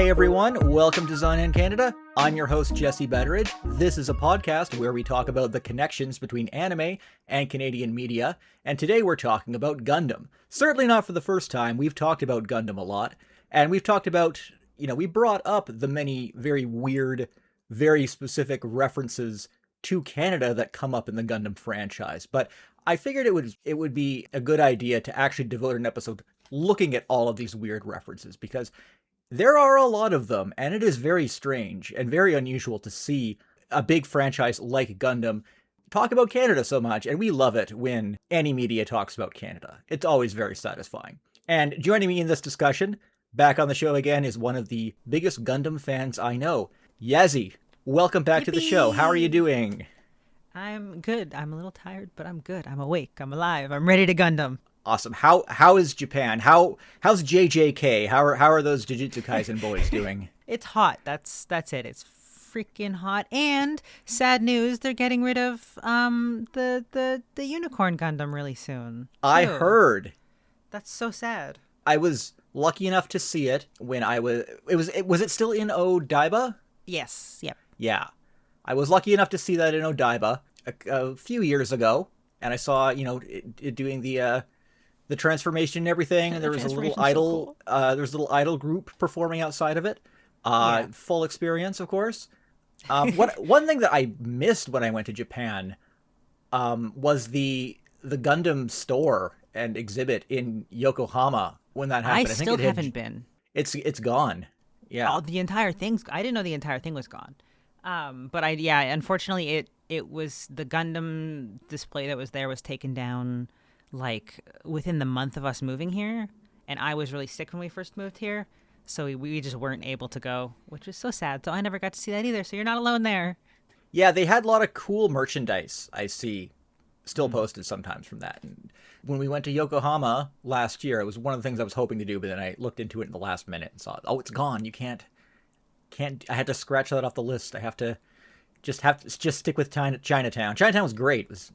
Hey everyone, welcome to Zone in Canada. I'm your host Jesse Betteridge. This is a podcast where we talk about the connections between anime and Canadian media, and today we're talking about Gundam. Certainly not for the first time. We've talked about Gundam a lot, and we've talked about, we brought up the many very weird, very specific references to Canada that come up in the Gundam franchise. But I figured it would be a good idea to actually devote an episode looking at all of these weird references, because there are a lot of them, and it is very strange and very unusual to see a big franchise like Gundam talk about Canada so much, and we love it when any media talks about Canada. It's always very satisfying. And joining me in this discussion, back on the show again, is one of the biggest Gundam fans I know, Yazy. Welcome back to the show. How are you doing? I'm good. I'm a little tired, but I'm good. I'm awake. I'm alive. I'm ready to Gundam. Awesome. How is Japan? How's JJK? How are those Jujutsu Kaisen boys doing? It's hot. That's it. It's freaking hot. And sad news, they're getting rid of the Unicorn Gundam really soon, too. I heard. That's so sad. I was lucky enough to see it when was it still in Odaiba? Yes. Yep. Yeah. I was lucky enough to see that in Odaiba a few years ago, and I saw, it doing the transformation and everything, and there was a little idol, there was a little idol group performing outside of it. Full experience, of course. One thing that I missed when I went to Japan was the Gundam store and exhibit in Yokohama when that happened. I still haven't been. It's gone. Yeah. The entire thing's. I didn't know the entire thing was gone. But unfortunately, it was the Gundam display that was there was taken down like within the month of us moving here, and I was really sick when we first moved here, so we just weren't able to go, which is so sad. So I never got to see that either, so you're not alone there. Yeah, they had a lot of cool merchandise I see still posted sometimes from that. And when we went to Yokohama last year, it was one of the things I was hoping to do, but then I looked into it in the last minute and saw, it's gone. You can't I had to scratch that off the list. I have to just stick with Chinatown. Chinatown was great. It was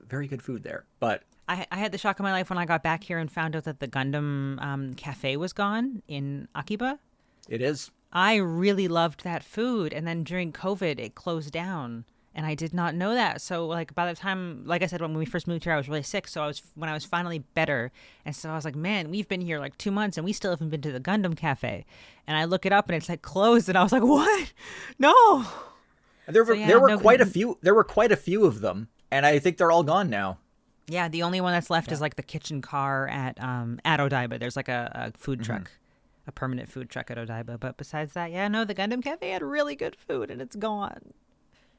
very good food there, but I had the shock of my life when I got back here and found out that the Gundam cafe was gone in Akiba. It is. I really loved that food, and then during COVID, it closed down, and I did not know that. So, by the time, like I said, when we first moved here, I was really sick. So when I was finally better, and so I was like, man, we've been here 2 months, and we still haven't been to the Gundam cafe. And I look it up, and it's closed, and I was like, what? No. There were quite a few. There were quite a few of them, and I think they're all gone now. Yeah, the only one that's left is the kitchen car at Odaiba. There's a food truck, a permanent food truck at Odaiba. But besides that, the Gundam Cafe had really good food, and it's gone.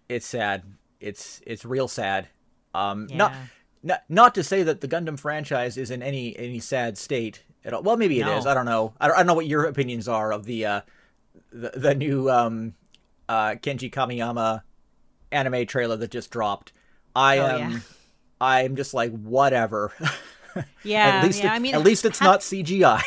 It's sad. It's real sad. Not to say that the Gundam franchise is in any sad state at all. Well, maybe it is. I don't know. I don't know what your opinions are of the new Kenji Kamiyama anime trailer that just dropped. I'm just like, whatever. Yeah. At least it's not CGI.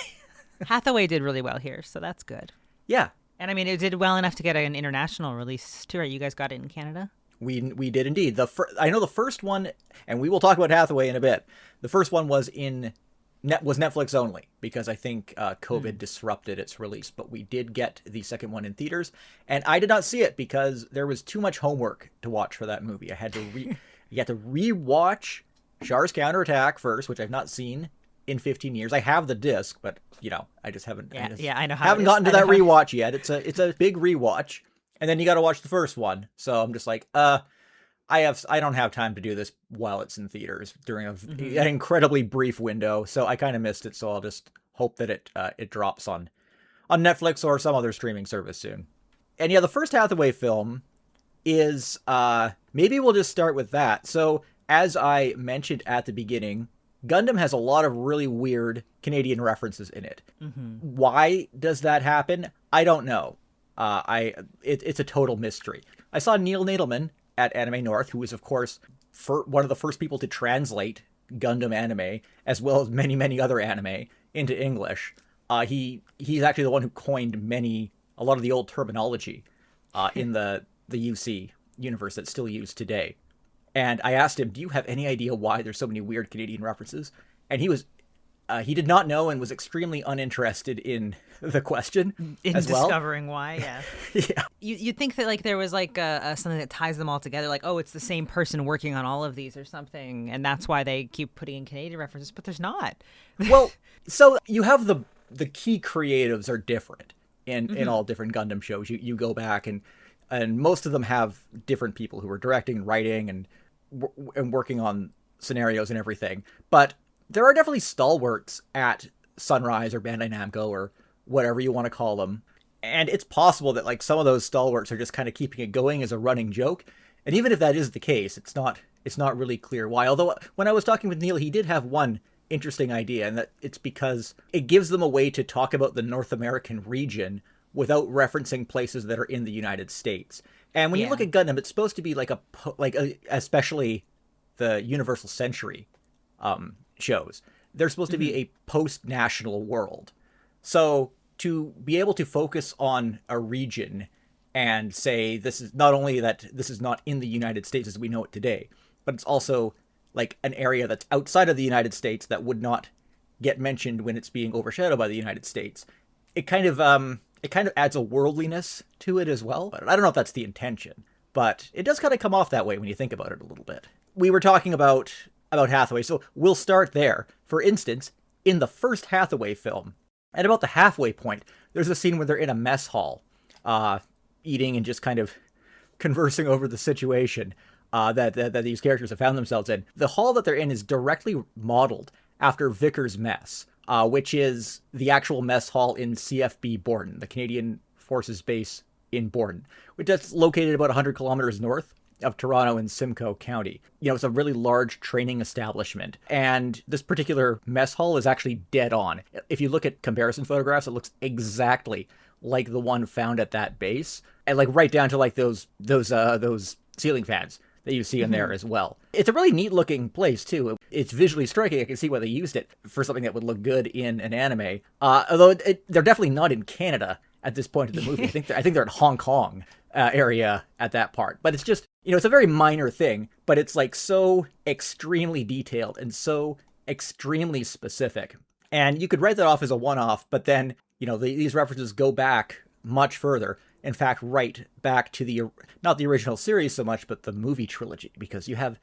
Hathaway did really well here, so that's good. Yeah. And it did well enough to get an international release too. Right? You guys got it in Canada? We did indeed. I know the first one, and we will talk about Hathaway in a bit. The first one was was Netflix only, because I think COVID disrupted its release. But we did get the second one in theaters, and I did not see it because there was too much homework to watch for that movie. I had to re-watch Char's Counterattack first, which I've not seen in 15 years. I have the disc, but I just haven't. I know how. Haven't gotten to that rewatch yet. It's a big rewatch, and then you got to watch the first one. So I'm just like, I don't have time to do this while it's in theaters during an incredibly brief window. So I kind of missed it. So I'll just hope that it drops on Netflix or some other streaming service soon. And the first Hathaway film is maybe we'll just start with that. So as I mentioned at the beginning, Gundam has a lot of really weird Canadian references in it. Why does that happen? I don't know. It's a total mystery. I saw Neil Nadelman at Anime North, who was, of course, one of the first people to translate Gundam anime, as well as many, many other anime, into English. He's actually the one who coined a lot of the old terminology in the UC universe that's still used today. And I asked him, do you have any idea why there's so many weird Canadian references? And he was He did not know and was extremely uninterested in the question In as well. discovering why, yeah. Yeah. You'd think that like there was like something that ties them all together, like, oh, it's the same person working on all of these or something, and that's why they keep putting in Canadian references, but there's not. Well, so you have the key creatives are different in all different Gundam shows. You go back and most of them have different people who are directing and writing and working on scenarios and everything. But there are definitely stalwarts at Sunrise or Bandai Namco or whatever you want to call them. And it's possible that like some of those stalwarts are just kind of keeping it going as a running joke. And even if that is the case, it's not really clear why. Although when I was talking with Neil, he did have one interesting idea, and that it's because it gives them a way to talk about the North American region without referencing places that are in the United States. And when you look at Gundam, it's supposed to be like especially the Universal Century shows. They're supposed to be a post-national world. So to be able to focus on a region and say this is not only that this is not in the United States as we know it today, but it's also like an area that's outside of the United States that would not get mentioned when it's being overshadowed by the United States. It kind of adds a worldliness to it as well. But I don't know if that's the intention, but it does kind of come off that way when you think about it a little bit. We were talking about Hathaway, so we'll start there. For instance, in the first Hathaway film, at about the halfway point, there's a scene where they're in a mess hall, eating and just kind of conversing over the situation that these characters have found themselves in. The hall that they're in is directly modeled after Vickers Mess, which is the actual mess hall in CFB Borden, the Canadian Forces Base in Borden, which is located about 100 kilometers north of Toronto in Simcoe County. You know, it's a really large training establishment, and this particular mess hall is actually dead on. If you look at comparison photographs, it looks exactly like the one found at that base, and like right down to like those ceiling fans that you see in there as well. It's a really neat looking place too. It's visually striking. I can see why they used it for something that would look good in an anime. Although they're definitely not in Canada at this point of the movie. I think they're in Hong Kong area at that part. But it's just, you know, it's a very minor thing, but it's like so extremely detailed and so extremely specific. And you could write that off as a one-off, but then, you know, these references go back much further. In fact, right back to not the original series so much, but the movie trilogy, because you have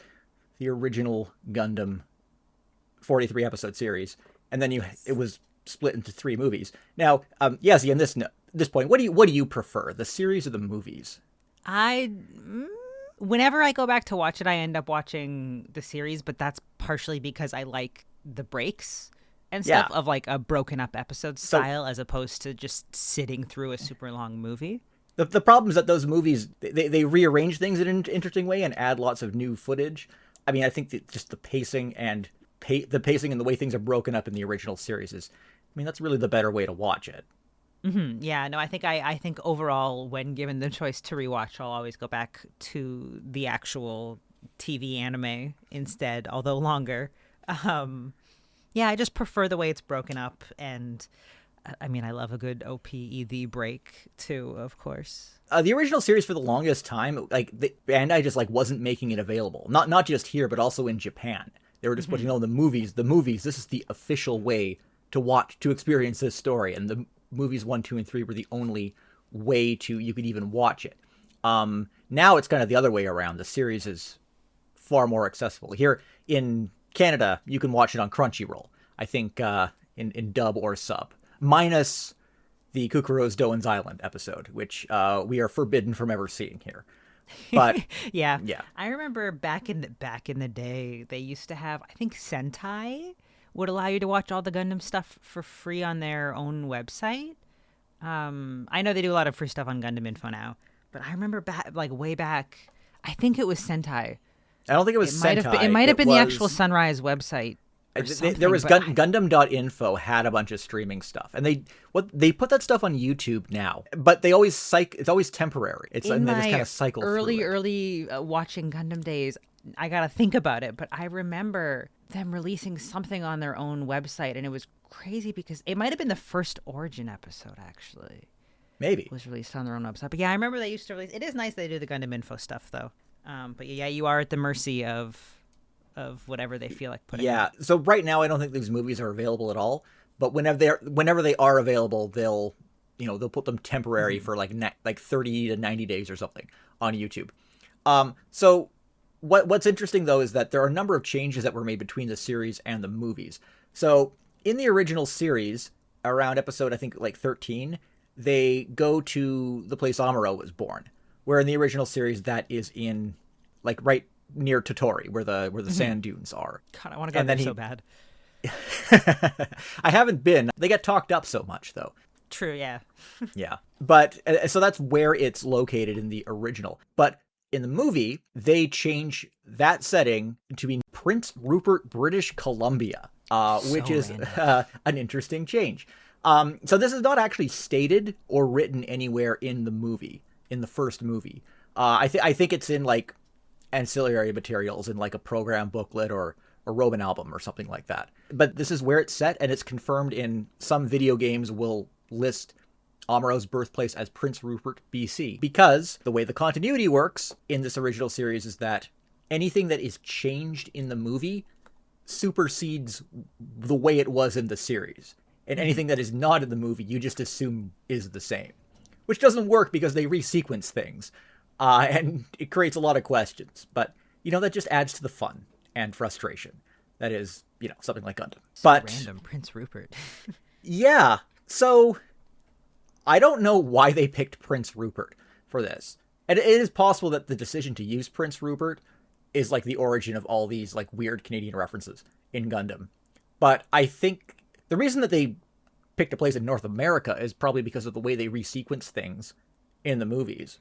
the original Gundam 43 episode series, and then it was split into 3 movies. Now, Yazy, in this point, what do you prefer, the series or the movies? Whenever I go back to watch it, I end up watching the series, but that's partially because I like the breaks and stuff of like a broken up episode style, as opposed to just sitting through a super long movie. The problem is that those movies, they rearrange things in an interesting way and add lots of new footage. I mean, I think that just the pacing and the way things are broken up in the original series that's really the better way to watch it. Mm-hmm. Yeah, no, I think overall, when given the choice to rewatch, I'll always go back to the actual TV anime instead, although longer. Yeah, I just prefer the way it's broken up, and I mean, I love a good OPEV break too, of course. The original series for the longest time, like Bandai just like wasn't making it available. Not just here, but also in Japan. They were just putting the movies. This is the official way to experience this story, and the movies 1, 2, and 3 were the only way you could even watch it. Now it's kind of the other way around. The series is far more accessible. Here in Canada, you can watch it on Crunchyroll, I think, in dub or sub. Minus the Kukuro's Doan's Island episode, which we are forbidden from ever seeing here. But yeah. I remember back in the day, they used to have, I think Sentai would allow you to watch all the Gundam stuff for free on their own website. I know they do a lot of free stuff on Gundam Info now, but I remember way back, I think it was Sentai. I don't think it was Sentai. It might have been the actual Sunrise website. There was Gundam.info had a bunch of streaming stuff, and they put that stuff on YouTube now, but it's always temporary. They just kind of cycle early watching Gundam days. I gotta think about it, but I remember them releasing something on their own website, and it was crazy because it might have been the first Origin episode actually. Maybe was released on their own website, but yeah, I remember they used to release. It is nice they do the Gundam Info stuff though. But yeah, you are at the mercy of of whatever they feel like putting. Yeah. So right now, I don't think these movies are available at all. But whenever they are available, they'll put them temporary for like 30 to 90 days or something on YouTube. So what's interesting though is that there are a number of changes that were made between the series and the movies. So in the original series, around episode I think like 13, they go to the place Amuro was born. Where in the original series, that is in like right near Totori, where the sand dunes are. God, I want to go there so bad. I haven't been. They get talked up so much, though. True, yeah. Yeah. But so that's where it's located in the original. But in the movie, they change that setting to be Prince Rupert, British Columbia, which is an interesting change. So this is not actually stated or written anywhere in the movie, in the first movie. I think it's in like ancillary materials in like a program booklet or a Roman album or something like that. But this is where it's set, and it's confirmed in some video games will list Amuro's birthplace as Prince Rupert, BC. Because the way the continuity works in this original series is that anything that is changed in the movie supersedes the way it was in the series. And anything that is not in the movie, you just assume is the same. Which doesn't work because they resequence things. And it creates a lot of questions. But, that just adds to the fun and frustration. That is, something like Gundam. But random Prince Rupert. Yeah. So I don't know why they picked Prince Rupert for this. And it is possible that the decision to use Prince Rupert is like the origin of all these like weird Canadian references in Gundam. But I think the reason that they picked a place in North America is probably because of the way they resequence things in the movies.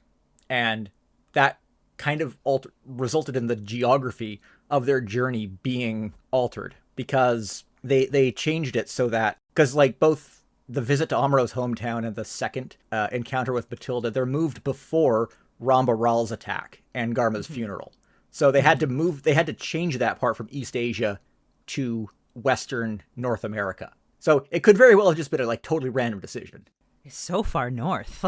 And that kind of resulted in the geography of their journey being altered, because they changed it so that, because like both the visit to Amuro's hometown and the second encounter with Batilda, they're moved before Ramba Ral's attack and Garma's funeral. So they had to change that part from East Asia to Western North America. So it could very well have just been a like totally random decision. It's so far north.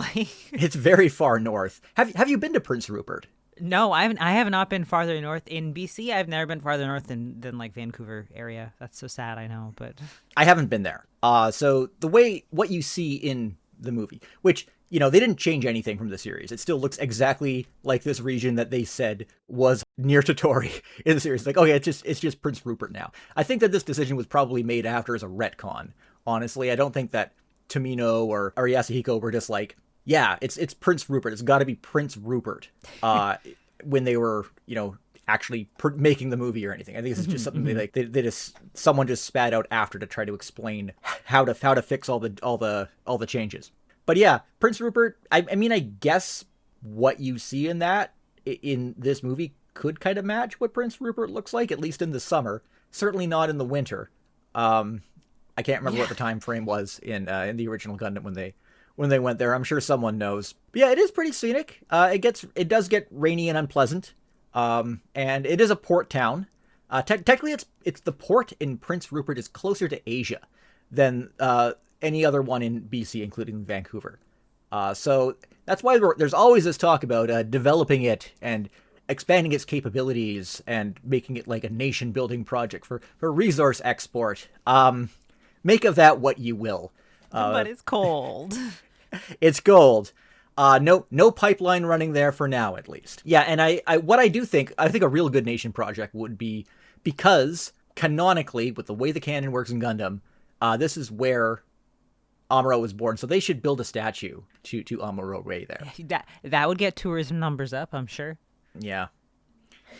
It's very far north. Have you been to Prince Rupert? No, I have not been farther north in BC. I've never been farther north than like Vancouver area. That's so sad, I know, but I haven't been there. So what you see in the movie, which, they didn't change anything from the series. It still looks exactly like this region that they said was near Totori in the series. Like, okay, it's just Prince Rupert now. I think that this decision was probably made after as a retcon. Honestly, I don't think that Tomino or Yasuhiko were just like, yeah, it's Prince Rupert. It's got to be Prince Rupert when they were, actually making the movie or anything. I think this is just something someone just spat out after to try to explain how to fix all the changes. But yeah, Prince Rupert. I mean, I guess what you see in this movie could kind of match what Prince Rupert looks like, at least in the summer. Certainly not in the winter. I can't remember what the time frame was in the original Gundam when they went there. I'm sure someone knows. But yeah, it is pretty scenic. It does get rainy and unpleasant. And it is a port town. Technically, it's the port in Prince Rupert is closer to Asia than any other one in BC, including Vancouver. So that's why there's always this talk about developing it and expanding its capabilities and making it like a nation-building project for resource export. Make of that what you will. But it's cold. It's gold. No pipeline running there for now, at least. Yeah, and I think a real good nation project would be, because canonically, with the way the canon works in Gundam, this is where Amuro was born, so they should build a statue to Amuro Ray there. That would get tourism numbers up, I'm sure. Yeah.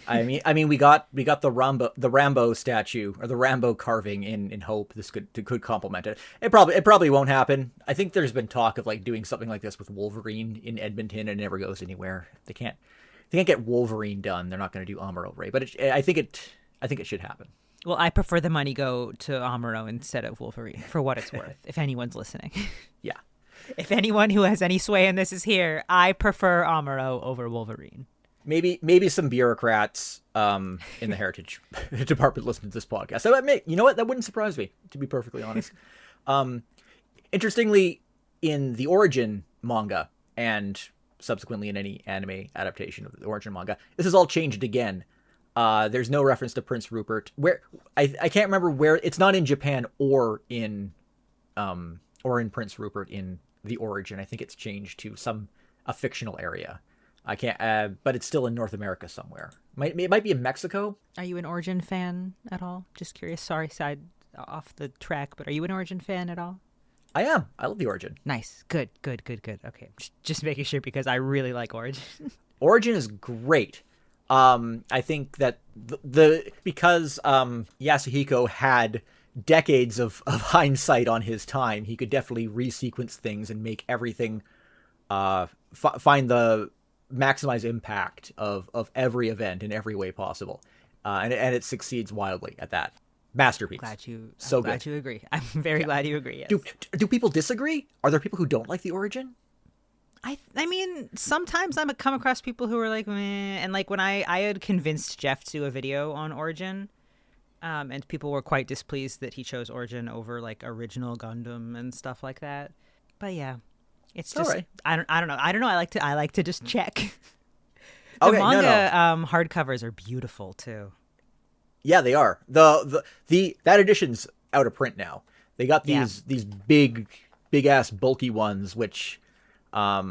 I mean, we got the Rambo statue, or the Rambo carving in Hope. This could complement it. It probably won't happen. I think there's been talk of like doing something like this with Wolverine in Edmonton, and it never goes anywhere. They can't get Wolverine done. They're not going to do Amuro Ray, but I think it should happen. Well, I prefer the money go to Amuro instead of Wolverine, for what it's worth, if anyone's listening. Yeah. If anyone who has any sway in this is here, I prefer Amuro over Wolverine. Maybe some bureaucrats in the Heritage Department listen to this podcast. So you know what? That wouldn't surprise me, to be perfectly honest. Interestingly, in the Origin manga, and subsequently in any anime adaptation of the Origin manga, this is all changed again. There's no reference to Prince Rupert. Where I can't remember where. It's not in Japan or in Prince Rupert in the origin. I think it's changed to a fictional area. I can't, but it's still in North America somewhere. It might be in Mexico. Are you an Origin fan at all? Just curious. Sorry, side off the track, but are you an Origin fan at all? I am. I love the Origin. Nice. Good. Okay, just making sure because I really like Origin. Origin is great. I think that because Yasuhiko had decades of hindsight on his time, he could definitely resequence things and make everything find the maximize impact of every event in every way possible, and it succeeds wildly at that. Masterpiece. Glad good. you agree. I'm very glad you agree. Yes. Do people disagree? Are there people who don't like the Origin? I mean, sometimes I come across people who are like, meh, and like when I had convinced Jeff to do a video on Origin, and people were quite displeased that he chose Origin over like original Gundam and stuff like that. But yeah, it's just right. I don't know. I like to just check. The Okay, manga hardcovers are beautiful too. Yeah, they are. That edition's out of print now. They got these big ass bulky ones, which I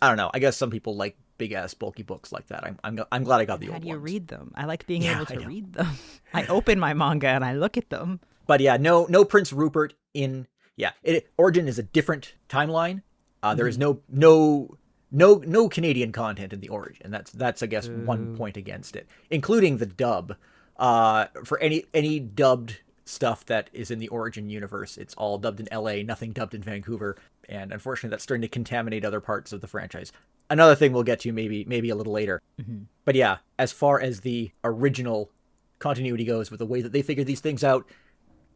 don't know. I guess some people like big ass bulky books like that. I'm glad I got the old ones. How do you read them? I like being able to read them. I open my manga and I look at them. But yeah, no Prince Rupert in Origin is a different timeline. There is no Canadian content in the Origin. That's I guess one point against it, including the dub. For any dubbed stuff that is in the Origin universe, it's all dubbed in LA, nothing dubbed in Vancouver, and unfortunately that's starting to contaminate other parts of the franchise. Another thing we'll get to maybe a little later. Mm-hmm. But yeah, as far as the original continuity goes with the way that they figured these things out,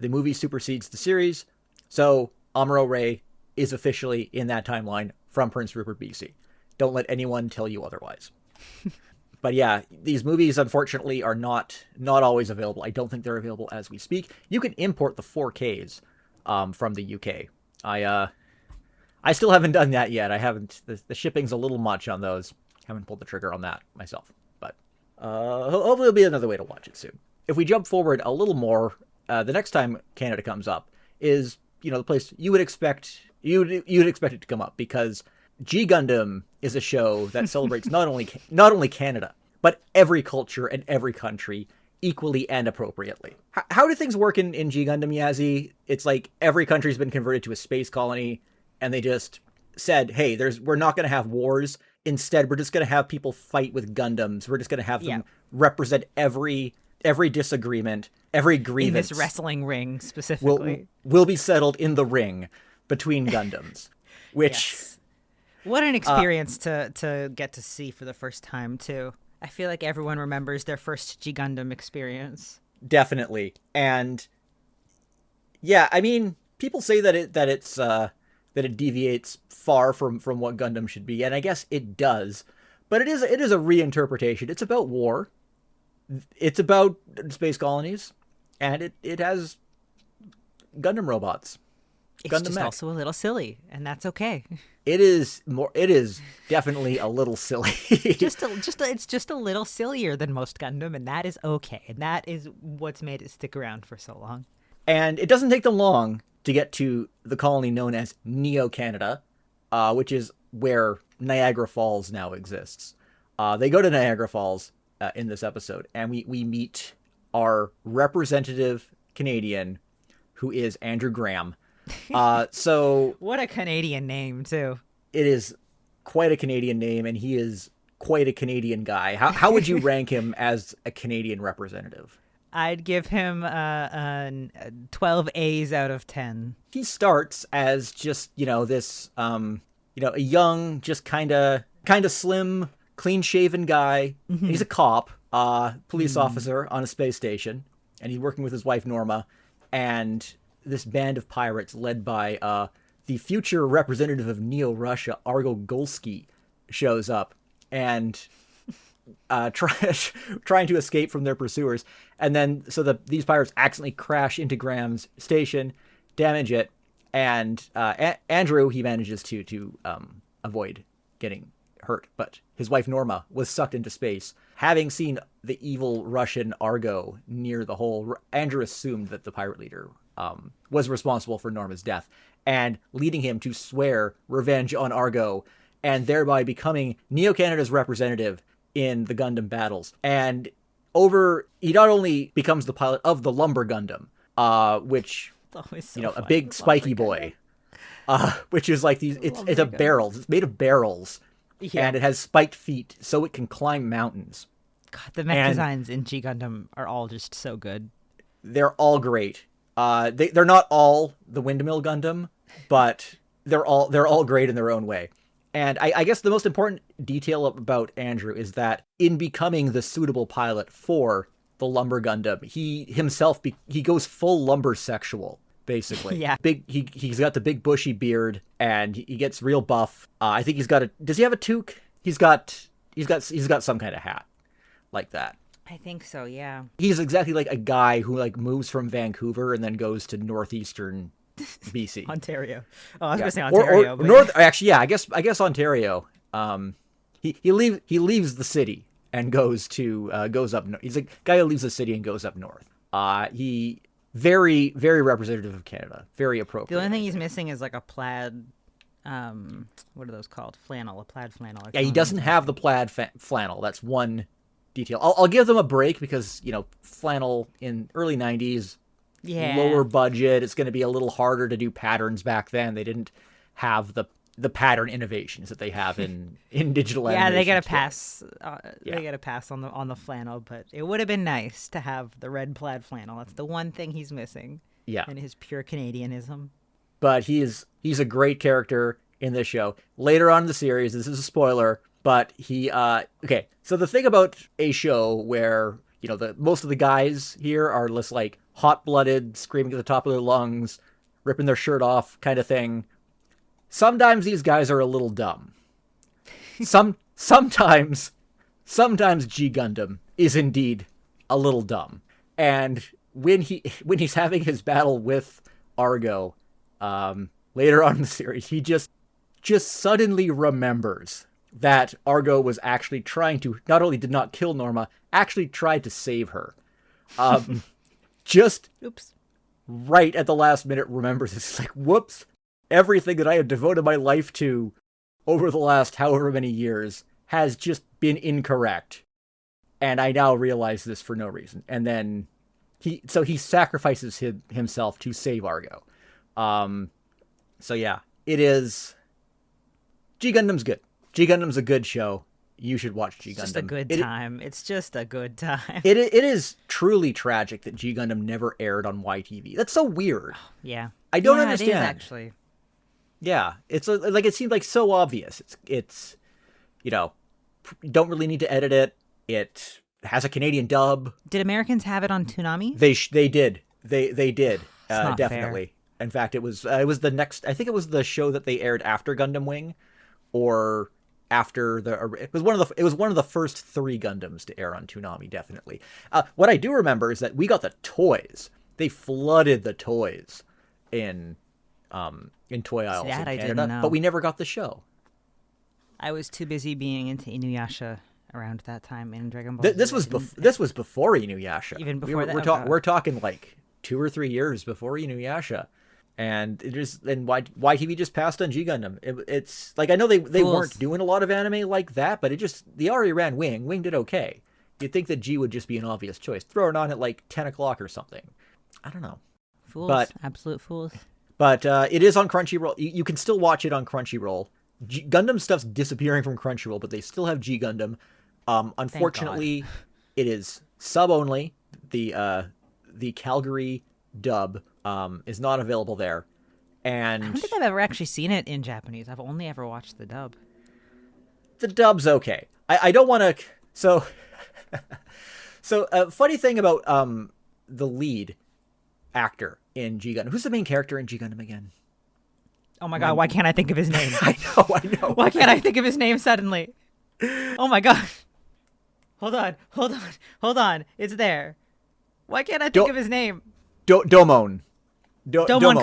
the movie supersedes the series, so Amuro Ray is officially in that timeline from Prince Rupert, BC. Don't let anyone tell you otherwise. But yeah, these movies, unfortunately, are not always available. I don't think they're available as we speak. You can import the 4Ks from the UK. I still haven't done that yet. I haven't. The shipping's a little much on those. Haven't pulled the trigger on that myself. But hopefully there'll be another way to watch it soon. If we jump forward a little more, the next time Canada comes up is the place you would expect you'd expect it to come up, because G Gundam is a show that celebrates not only Canada, but every culture and every country equally and appropriately. How do things work in G Gundam, Yazy? It's like every country's been converted to a space colony, and they just said, hey, we're not going to have wars. Instead, we're just going to have people fight with Gundams. We're just going to have them represent every disagreement, every grievance. In this wrestling ring, specifically. Will be settled in the ring between Gundams, which... Yes. What an experience to get to see for the first time, too. I feel like everyone remembers their first G Gundam experience. Definitely. And yeah, I mean, people say that it deviates far from what Gundam should be, and I guess it does. But it is a reinterpretation. It's about war. It's about space colonies, and it has Gundam robots. It's Gundam just X. also a little silly, and that's okay. It is definitely a little silly. It's just a little sillier than most Gundam, and that is okay. And that is what's made it stick around for so long. And it doesn't take them long to get to the colony known as Neo Canada, which is where Niagara Falls now exists. They go to Niagara Falls in this episode, and we meet our representative Canadian, who is Andrew Graham. So what a Canadian name, too. It is quite a Canadian name, and he is quite a Canadian guy. How would you rank him as a Canadian representative? I'd give him 12 A's out of 10. He starts as just, this, a young, just kind of slim, clean-shaven guy. Mm-hmm. He's a cop, police officer on a space station, and he's working with his wife, Norma, and this band of pirates led by the future representative of Neo-Russia, Argo Golsky, shows up and trying to escape from their pursuers. And then these pirates accidentally crash into Graham's station, damage it, and Andrew, he manages to avoid getting hurt. But his wife Norma was sucked into space. having seen the evil Russian Argo near the hole, Andrew assumed that the pirate leader was responsible for Norma's death, and leading him to swear revenge on Argo, and thereby becoming Neo-Canada's representative in the Gundam battles. And he not only becomes the pilot of the Lumber Gundam, which, so a big spiky boy, which is like it's a barrels. It's made of barrels, and it has spiked feet, so it can climb mountains. God, the mech designs in G Gundam are all just so good. They're all great. They're not all the Windmill Gundam, but they're all great in their own way. And I guess the most important detail about Andrew is that in becoming the suitable pilot for the Lumber Gundam, he himself he goes full lumber sexual, basically. Yeah. He's got the big bushy beard, and he gets real buff. I think does he have a toque? He's got some kind of hat like that. I think so, yeah. He's exactly like a guy who like moves from Vancouver and then goes to northeastern BC. Ontario. Oh, I was going to say Ontario. Or north. Actually, yeah. I guess Ontario. He leaves the city and goes up. He's a guy who leaves the city and goes up north. He very, very representative of Canada. Very appropriate. The only thing he's missing is like a plaid. What are those called? Flannel. A plaid flannel. Yeah, he doesn't have the plaid flannel. That's one detail. I'll give them a break because flannel in early 90s. Yeah. Lower budget. It's going to be a little harder to do patterns back then. They didn't have the pattern innovations that they have in digital animation. Yeah, they get a pass. They get a pass on the flannel, but it would have been nice to have the red plaid flannel. That's the one thing he's missing. Yeah. In his pure Canadianism. But he's a great character in this show. Later on in the series, this is a spoiler, but okay. So the thing about a show where most of the guys here are just like hot-blooded, screaming at the top of their lungs, ripping their shirt off kind of thing. Sometimes these guys are a little dumb. Sometimes G Gundam is indeed a little dumb. And when he's having his battle with Argo, later on in the series, he just suddenly remembers that Argo was actually trying to, not only did not kill Norma, actually tried to save her. Just oops. Right at the last minute remembers it's like, whoops, everything that I have devoted my life to over the last however many years has just been incorrect. And I now realize this for no reason. And then he sacrifices himself to save Argo. So yeah, it is. G Gundam's good. G Gundam's a good show. You should watch G Gundam. It's just a good time. It's just a good time. It is truly tragic that G Gundam never aired on YTV. That's so weird. Yeah. I don't understand. It is, actually. Yeah. It's like, it seemed like so obvious. It's you don't really need to edit it. It has a Canadian dub. Did Americans have it on Toonami? They did. They did. Not definitely. Fair. In fact, it was the next, I think it was the show that they aired after Gundam Wing, or after it was one of the first 3 Gundams to air on Toonami, definitely. What I do remember is that we got the toys. They flooded the toys in toy aisles in Canada, didn't know. but we never got the show. I was too busy being into Inuyasha around that time in Dragon Ball. This was before Inuyasha. Even before we're talking like 2 or 3 years before Inuyasha. And YTV just passed on G Gundam. It's like, I know they weren't doing a lot of anime like that, but they already ran Wing. Wing did okay. You'd think that G would just be an obvious choice. Throw it on at like 10 o'clock or something. I don't know. Fools. Absolute fools. But it is on Crunchyroll. You can still watch it on Crunchyroll. Gundam stuff's disappearing from Crunchyroll, but they still have G Gundam. Unfortunately, it is sub only. The Calgary dub is not available there. And I don't think I've ever actually seen it in Japanese. I've only ever watched the dub. The dub's okay. I don't want to. So funny thing about the lead actor in G Gundam. Who's the main character in G Gundam again? Oh my god, why can't I think of his name? I know. Why can't I think of his name suddenly? Oh my god. Hold on. It's there. Why can't I think of his name? Domon. Domon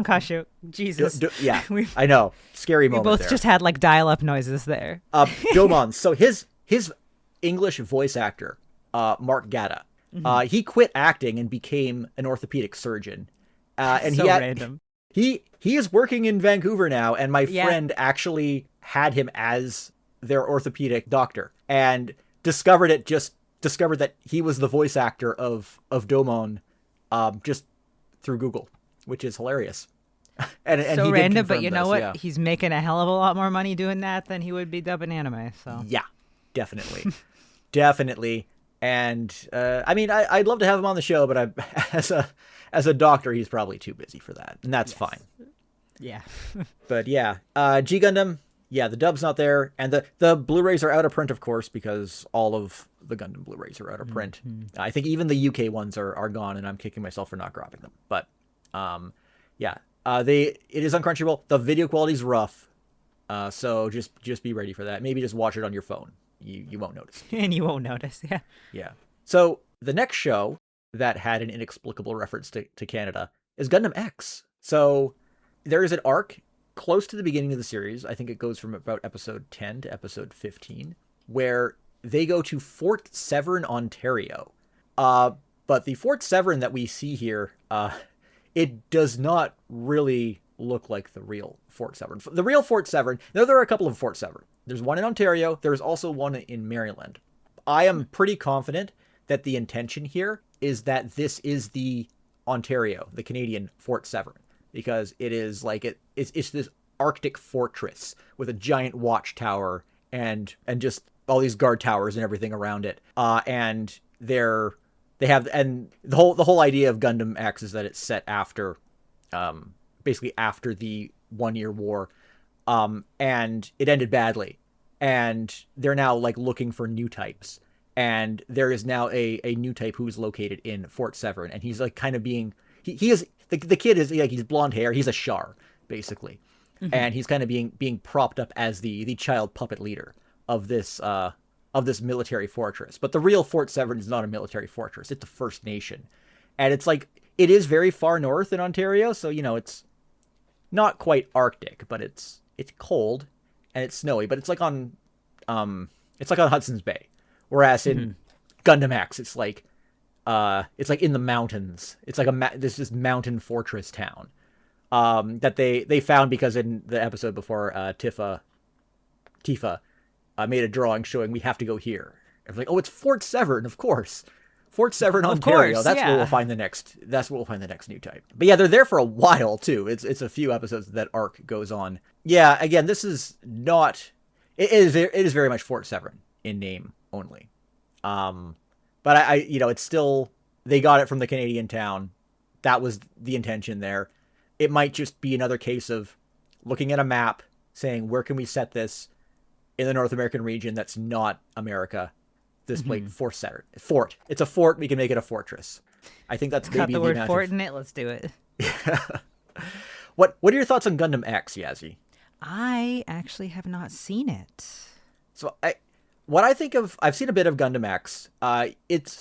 Kashu. Jesus. Yeah, I know. Scary moment. We both there. just had like dial-up noises there. Domon. So his English voice actor, Mark Gatta. He quit acting and became an orthopedic surgeon. And so random. He is working in Vancouver now, and my friend actually had him as their orthopedic doctor and discovered that he was the voice actor of Domon just through Google, which is hilarious. and so he random, but you know this, what? yeah. He's making a hell of a lot more money doing that than he would be dubbing anime. So yeah, definitely, definitely. And I mean, I'd love to have him on the show, but as a doctor, he's probably too busy for that, and that's fine. Yeah. But yeah, G Gundam. Yeah, the dub's not there, and the Blu-rays are out of print, of course, because all of the Gundam Blu-rays are out of print. I think even the UK ones are gone, and I'm kicking myself for not grabbing them. But yeah, it is on Crunchyroll. The video quality's rough, so just be ready for that. Maybe just watch it on your phone. You won't notice. And you won't notice, yeah. Yeah. So the next show that had an inexplicable reference to Canada is Gundam X. So there is an arc close to the beginning of the series. I think it goes from about episode 10 to episode 15, where they go to Fort Severn, Ontario. But the Fort Severn that we see here, it does not really look like the real Fort Severn. The real Fort Severn, there are a couple of Fort Severn. There's one in Ontario. There's also one in Maryland. I am pretty confident that the intention here is that this is the Ontario, the Canadian Fort Severn, because it is like it's this Arctic fortress with a giant watchtower and just all these guard towers and everything around it. And the whole idea of Gundam X is that it's set after, basically after the 1 Year War, and it ended badly, and they're now like looking for new types. And there is now a new type who's located in Fort Severn, and he's like kind of being he is the kid is like, he's blonde hair, he's a Char basically, and he's kind of being propped up as the child puppet leader of this military fortress. But the real Fort Severn is not a military fortress; it's a First Nation, and it's like it is very far north in Ontario, so it's not quite Arctic, but it's cold and it's snowy, but it's like on Hudson's Bay. Whereas in Gundam X, it's like in the mountains. It's like this mountain fortress town that they found because in the episode before, Tifa made a drawing showing we have to go here. I was like, oh, it's Fort Severn, of course. Fort Severn, Ontario. Course, that's where we'll find the next. That's where we'll find the next new type. But yeah, they're there for a while too. It's a few episodes that arc goes on. Yeah, again, this is not. It is very much Fort Severn in name only. But I it's still, they got it from the Canadian town. That was the intention there. It might just be another case of looking at a map, saying, where can we set this in the North American region that's not America? This plate, Fort Severn. Fort. It's a fort. We can make it a fortress. I think that's maybe got the word amount fort in it. Let's do it. What are your thoughts on Gundam X, Yazy? I actually have not seen it. So what I think of, I've seen a bit of Gundam X. It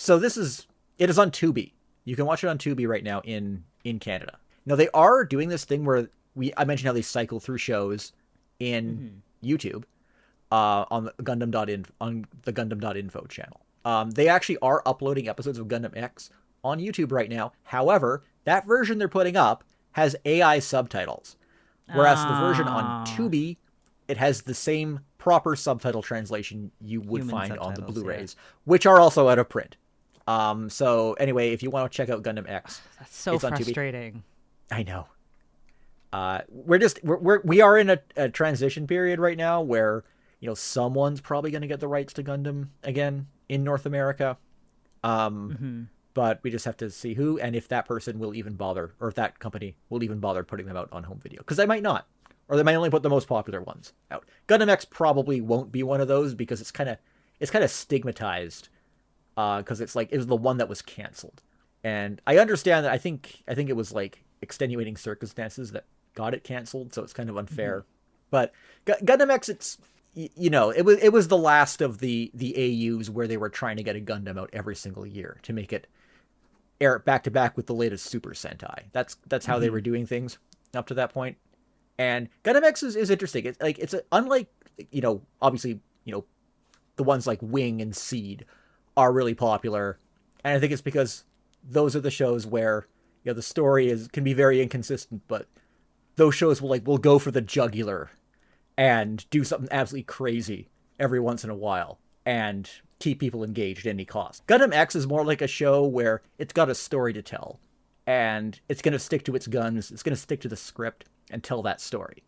is on Tubi. You can watch it on Tubi right now in Canada. Now they are doing this thing where I mentioned how they cycle through shows in YouTube, on the Gundam.info channel. They actually are uploading episodes of Gundam X on YouTube right now. However, that version they're putting up has AI subtitles, whereas the version on Tubi, it has the same proper subtitle translation you would find on the Blu-rays, which are also out of print. So anyway, if you want to check out Gundam X, that's so frustrating. I know. We are in a transition period right now where someone's probably going to get the rights to Gundam again in North America. But we just have to see who and if that person will even bother, or if that company will even bother putting them out on home video, because they might not. Or they might only put the most popular ones out. Gundam X probably won't be one of those because it's kind of stigmatized, because it's like it was the one that was canceled. And I understand that I think it was like extenuating circumstances that got it canceled, so it's kind of unfair. But Gundam X, it was the last of the AUs where they were trying to get a Gundam out every single year to make it air back to back with the latest Super Sentai. That's how they were doing things up to that point. And Gundam X is interesting. It's like unlike obviously the ones like Wing and Seed are really popular. And I think it's because those are the shows where, you know, the story can be very inconsistent, but those shows will go for the jugular and do something absolutely crazy every once in a while and keep people engaged at any cost. Gundam X is more like a show where it's got a story to tell, and it's going to stick to its guns. It's going to stick to the script and tell that story.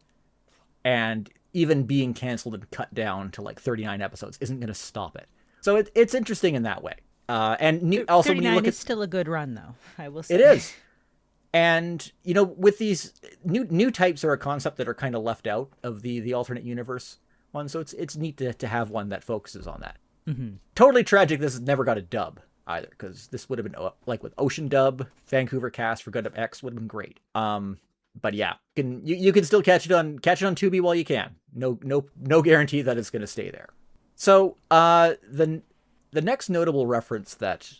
And even being canceled and cut down to like 39 episodes isn't going to stop it. So it's interesting in that way. Also, when you look is still a good run, though, I will say. It is. And, you know, with these new types are a concept that are kind of left out of the alternate universe one. So it's neat to have one that focuses on that. Mm-hmm. Totally tragic this has never got a dub either, because this would have been like with Ocean dub, Vancouver cast for Gundam X would have been great. But yeah, you can still catch it on Tubi while you can. No guarantee that it's going to stay there. So the next notable reference that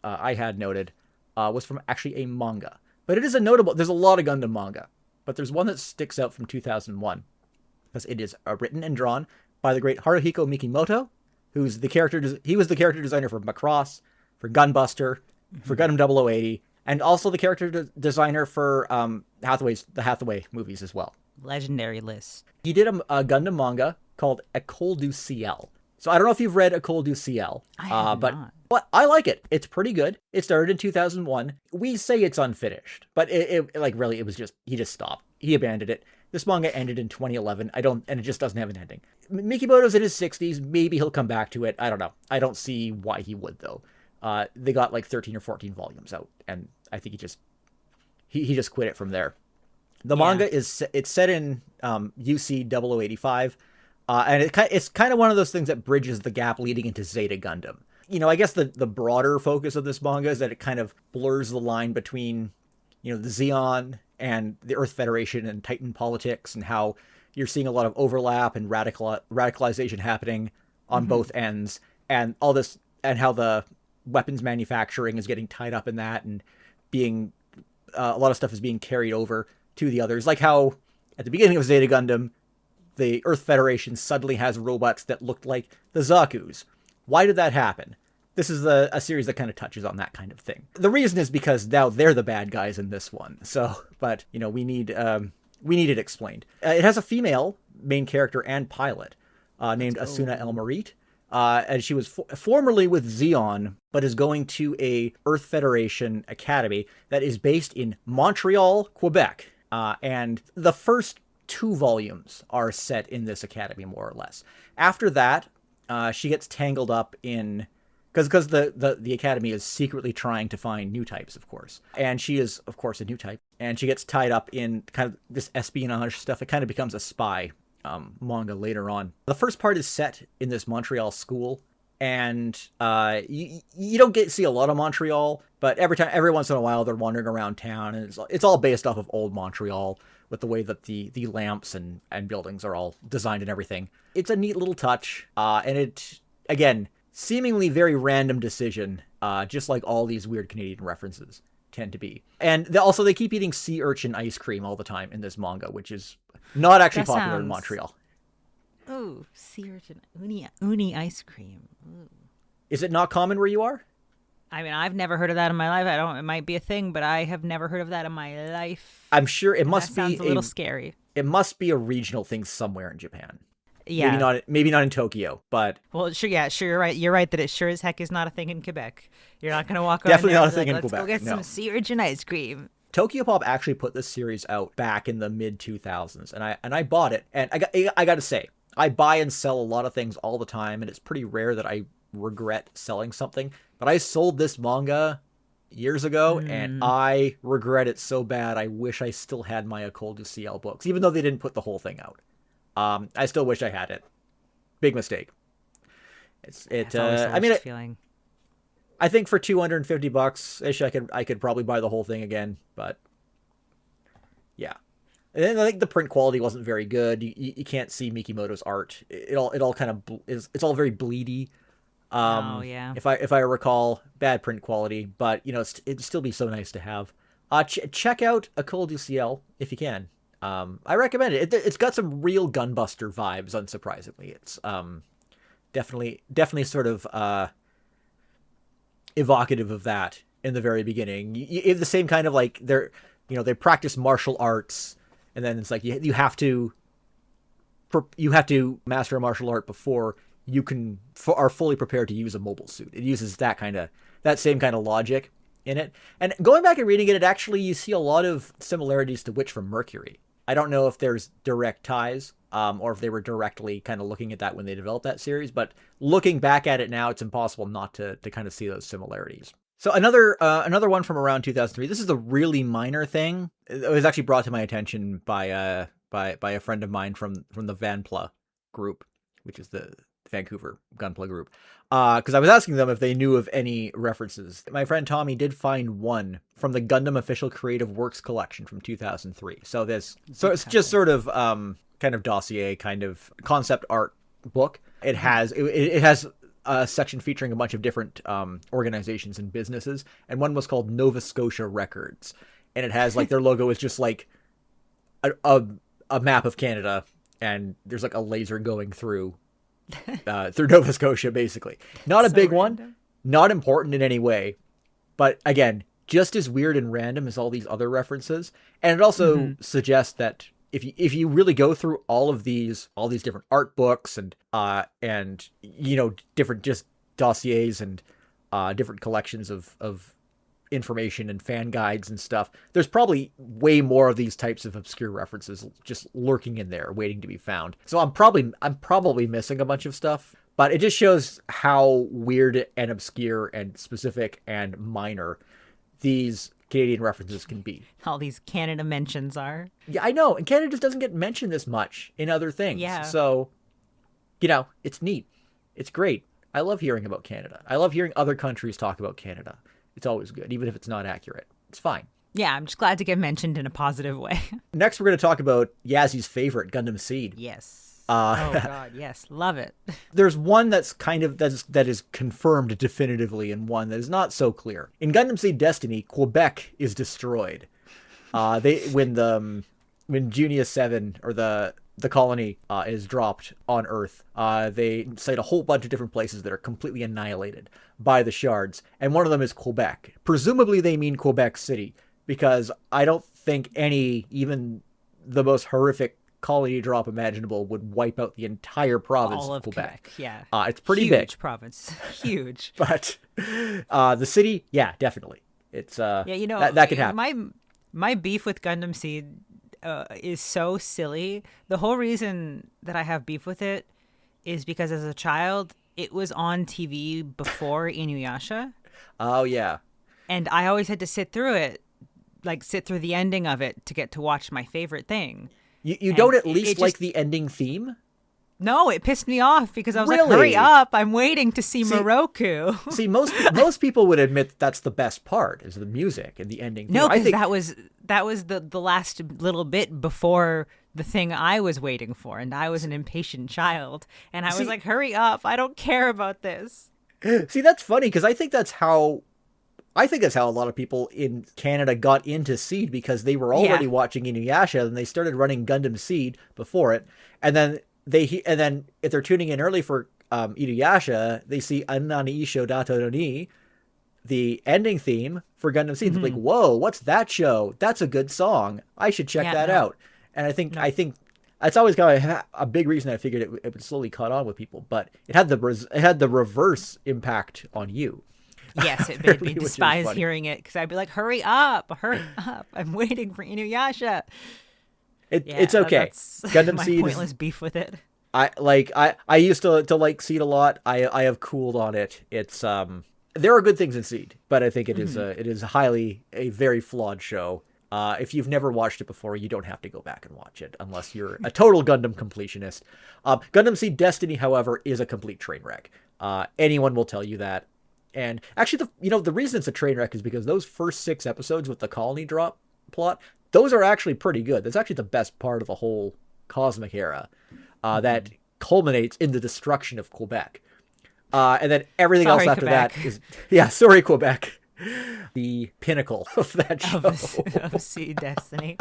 I had noted was from actually a manga. But it is there's a lot of Gundam manga, but there's one that sticks out from 2001 because it is written and drawn by the great Haruhiko Mikimoto, he was the character designer for Macross, for Gunbuster, for Gundam 0080, and also the character designer for the Hathaway movies as well. Legendary list. He did a Gundam manga called Ecole du Ciel. So I don't know if you've read Ecole du Ciel, but I like it. It's pretty good. It started in 2001. We say it's unfinished, but it was just, he just stopped. He abandoned it. This manga ended in 2011. And it just doesn't have an ending. Mikimoto's in his 60s. Maybe he'll come back to it. I don't know. I don't see why he would, though. They got like 13 or 14 volumes out, and I think he just quit it from there. The manga it's set in UC 0085. And it's kind of one of those things that bridges the gap leading into Zeta Gundam. You know, I guess the broader focus of this manga is that it kind of blurs the line between, you know, the Zeon and the Earth Federation and Titan politics, and how you're seeing a lot of overlap and radicalization happening on both ends, and all this, and how the weapons manufacturing is getting tied up in that, and being a lot of stuff is being carried over to the others. Like how at the beginning of Zeta Gundam, the Earth Federation suddenly has robots that looked like the Zaku's. Why did that happen? This is a series that kind of touches on that kind of thing. The reason is because now they're the bad guys in this one. So, but, you know, we need it explained. It has a female main character and pilot named Asuna Elmarit. And she was formerly with Zeon, but is going to a Earth Federation academy that is based in Montreal, Quebec. And the first 2 volumes are set in this academy, more or less. After that, she gets tangled up in, because the academy is secretly trying to find new types, of course. And she is, of course, a new type. And she gets tied up in kind of this espionage stuff. It kind of becomes a spy manga later on. The first part is set in this Montreal school. And you don't see a lot of Montreal, but every once in a while, they're wandering around town. And it's all based off of old Montreal, with the way that the lamps and buildings are all designed and everything. It's a neat little touch. And it, again, seemingly very random decision, just like all these weird Canadian references tend to be. And they keep eating sea urchin ice cream all the time in this manga, which is not actually popular in Montreal. Ooh, sea urchin uni ice cream. Ooh. Is it not common where you are? I mean, I've never heard of that in my life. It might be a thing, but I have never heard of that in my life. I'm sure it must be sounds a little scary. It must be a regional thing somewhere in Japan. Yeah. Maybe not in Tokyo, but well, sure, you're right. You're right that it sure as heck is not a thing in Quebec. You're not going to walk around definitely not a thing in Let's Quebec. Go get some sea urchin ice cream. Tokyo Pop actually put this series out back in the mid 2000s, and I bought it, and I got to say, I buy and sell a lot of things all the time, and it's pretty rare that I regret selling something. But I sold this manga years ago, and I regret it so bad. I wish I still had my Ecole du Ciel books, even though they didn't put the whole thing out. I still wish I had it. Big mistake. Feeling. I think for $250-ish, I could probably buy the whole thing again, but yeah. And then I think the print quality wasn't very good. You can't see Mikimoto's art. It all kind of it's all very bleedy. Yeah. If I recall, bad print quality, but you know, it'd still be so nice to have. Check out Ecole du Ciel if you can. I recommend it. It's got some real Gunbuster vibes, unsurprisingly. It's definitely sort of evocative of that in the very beginning. You the same kind of like they practice martial arts, and then it's like you have to master a martial art before you are fully prepared to use a mobile suit. It uses that same kind of logic in it. And going back and reading it, actually you see a lot of similarities to Witch from Mercury. I don't know if there's direct ties, or if they were directly kind of looking at that when they developed that series, but looking back at it now, it's impossible not to kind of see those similarities. So another one from around 2003. This is a really minor thing. It was actually brought to my attention by a friend of mine from the Vanpla group, which is the Vancouver Gunpla group. Because I was asking them if they knew of any references. My friend Tommy did find one from the Gundam Official Creative Works collection from 2003. So it's just sort of kind of dossier, kind of concept art book. It has a section featuring a bunch of different organizations and businesses, and one was called Nova Scotia Records, and it has like their logo is just like a map of Canada, and there's like a laser going through Nova Scotia, basically. Not a big one, not important in any way, but again, just as weird and random as all these other references. And it also suggests that if you really go through all these different art books and different just dossiers and different collections of information and fan guides and stuff, there's probably way more of these types of obscure references just lurking in there waiting to be found. So I'm probably missing a bunch of stuff, but it just shows how weird and obscure and specific and minor these Canadian references can be. All these Canada mentions are. Yeah, I know. And Canada just doesn't get mentioned this much in other things. Yeah. So, it's neat. It's great. I love hearing about Canada. I love hearing other countries talk about Canada. It's always good, even if it's not accurate. It's fine. Yeah, I'm just glad to get mentioned in a positive way. Next, we're going to talk about Yazy's favorite, Gundam Seed. Yes. Oh God, yes, love it. There's one that's that is confirmed definitively, and one that is not so clear. In Gundam Seed Destiny, Quebec is destroyed. When Junia 7 or the colony is dropped on Earth, they cite a whole bunch of different places that are completely annihilated by the shards, and one of them is Quebec. Presumably, they mean Quebec City, because I don't think even the most horrific colony drop imaginable would wipe out the entire province all of Quebec. Yeah, it's pretty huge big. Huge province, huge. But the city, yeah, definitely. It's that could happen. My beef with Gundam Seed is so silly. The whole reason that I have beef with it is because as a child, it was on TV before Inuyasha. Oh yeah. And I always had to sit through it, like sit through the ending of it to get to watch my favorite thing. You don't at least like the ending theme? No, it pissed me off because I was like, hurry up, I'm waiting to see Moroku. See, most people would admit that's the best part, is the music and the ending theme. No, because that was the last little bit before the thing I was waiting for, and I was an impatient child, and I was like, hurry up, I don't care about this. See, that's funny, because I think that's how a lot of people in Canada got into Seed, because they were already watching Inuyasha, and they started running Gundam Seed before it, and then if they're tuning in early for Inuyasha, they see Annani Isho Dato no Ni, the ending theme for Gundam Seed. They're like, whoa, what's that show? That's a good song. I should check that out. And I think that's always kind of a big reason I figured it would slowly caught on with people, but it had the reverse impact on you. Yes, it made me despise hearing it, because I'd be like, hurry up, I'm waiting for Inuyasha. It's okay. Gundam my Seed pointless beef with it. I used to like Seed a lot. I have cooled on it. It's there are good things in Seed, but I think it is a very flawed show. If you've never watched it before, you don't have to go back and watch it unless you're a total Gundam completionist. Gundam Seed Destiny, however, is a complete train wreck. Anyone will tell you that. And actually, the reason it's a train wreck is because those first 6 episodes with the colony drop plot, those are actually pretty good. That's actually the best part of the whole cosmic era that culminates in the destruction of Quebec. And then everything else after that is... Yeah, sorry, Quebec. the pinnacle of that show. of Seed Destiny.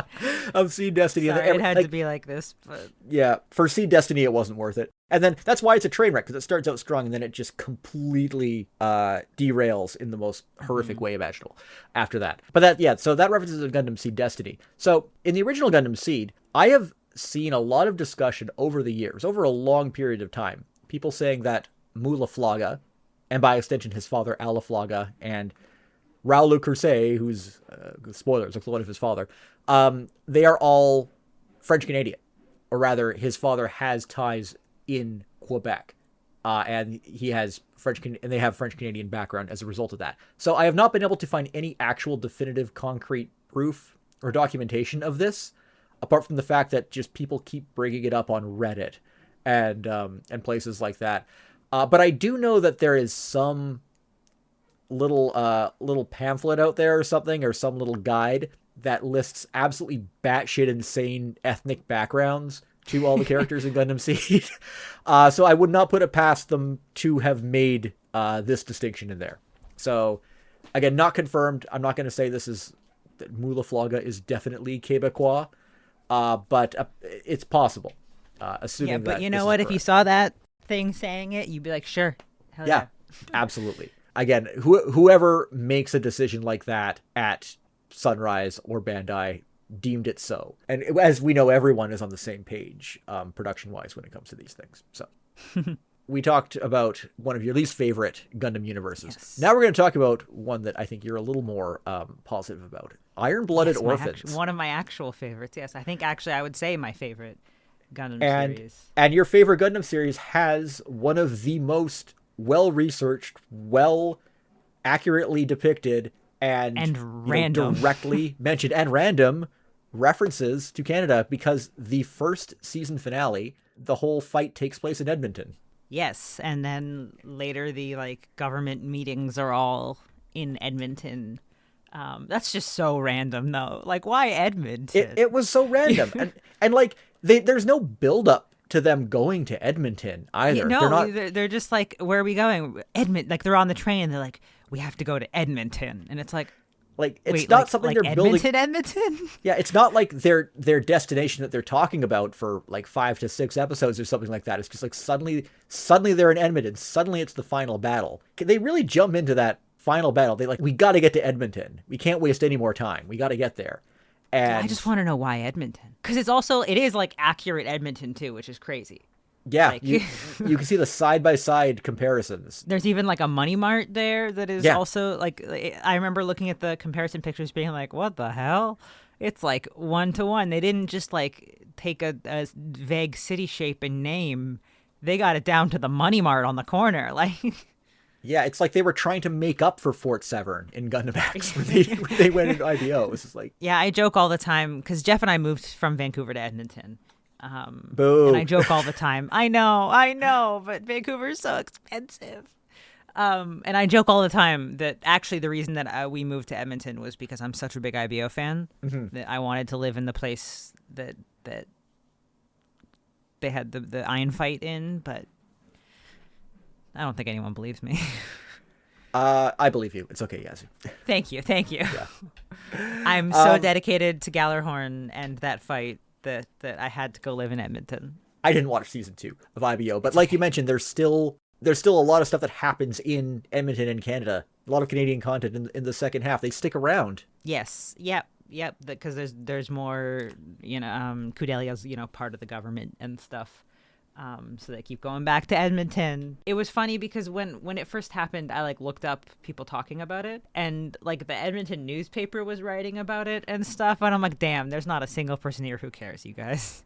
Of Seed Destiny. Sorry, it had to be like this, but yeah, for Seed Destiny, it wasn't worth it. And then that's why it's a train wreck, because it starts out strong and then it just completely derails in the most horrific way imaginable after that. But so that references to Gundam Seed Destiny. So in the original Gundam Seed, I have seen a lot of discussion over the years, over a long period of time, people saying that Mula Flaga, and by extension his father Ala Flaga, and Raoul Cursey, who's, spoilers, looks like his father, they are all French-Canadian. Or rather, his father has ties in Quebec, and he has they have French-Canadian background as a result of that. So I have not been able to find any actual definitive concrete proof or documentation of this, apart from the fact that just people keep bringing it up on Reddit and places like that. But I do know that there is some little pamphlet out there or something, or some little guide that lists absolutely batshit insane ethnic backgrounds to all the characters in Gundam Seed. So I would not put it past them to have made this distinction in there. So again, not confirmed. I'm not going to say that Mula Flaga is definitely Quebecois, but it's possible. Assuming yeah, but that you know what? If you saw that thing saying it, you'd be like, sure. Hell yeah. Absolutely. Again, whoever makes a decision like that at Sunrise or Bandai deemed it so. And as we know, everyone is on the same page production-wise when it comes to these things. So we talked about one of your least favorite Gundam universes. Yes. Now we're going to talk about one that I think you're a little more positive about. Iron-Blooded Orphans. One of my actual favorites, yes. I think actually I would say my favorite Gundam series. And your favorite Gundam series has one of the most well-researched, accurately depicted, and random directly mentioned and random references to Canada, because the first season finale, the whole fight takes place in Edmonton. Yes, and then later the government meetings are all in Edmonton. That's just so random, though. Why Edmonton? It was so random, and there's no build up to them going to Edmonton either. Yeah, they're just like, where are we going? Edmonton. They're on the train and they're like, we have to go to Edmonton, and it's like it's not something they're building. Edmonton. Yeah, it's not like their destination that they're talking about for 5 to 6 episodes or something like that. It's just suddenly they're in Edmonton. Suddenly it's the final battle. They really jump into that final battle. We got to get to Edmonton. We can't waste any more time. We got to get there. And I just want to know why Edmonton, because it is accurate Edmonton too, which is crazy. Yeah, you can see the side-by-side comparisons. There's even a Money Mart there that is also I remember looking at the comparison pictures being like, what the hell? It's 1-to-1. They didn't just take a vague city shape and name. They got it down to the Money Mart on the corner. Yeah, it's they were trying to make up for Fort Severn in Gundam X when they went into IBO. It was just yeah, I joke all the time because Jeff and I moved from Vancouver to Edmonton. Boo. And I joke all the time. I know, but Vancouver is so expensive. And I joke all the time that actually the reason that we moved to Edmonton was because I'm such a big IBO fan that I wanted to live in the place that they had the Iron Fight in, but I don't think anyone believes me. I believe you. It's okay, Yazy. Thank you. Yeah. I'm so dedicated to Gallarhorn and that fight that I had to go live in Edmonton. I didn't watch season 2 of IBO, but like you mentioned, there's still a lot of stuff that happens in Edmonton and Canada. A lot of Canadian content in the second half. They stick around. Yes. Yep. Because there's more. Kudelia's part of the government and stuff. So they keep going back to Edmonton. It was funny because when it first happened, I looked up people talking about it, and the Edmonton newspaper was writing about it and stuff, and I'm like, damn, there's not a single person here who cares, you guys.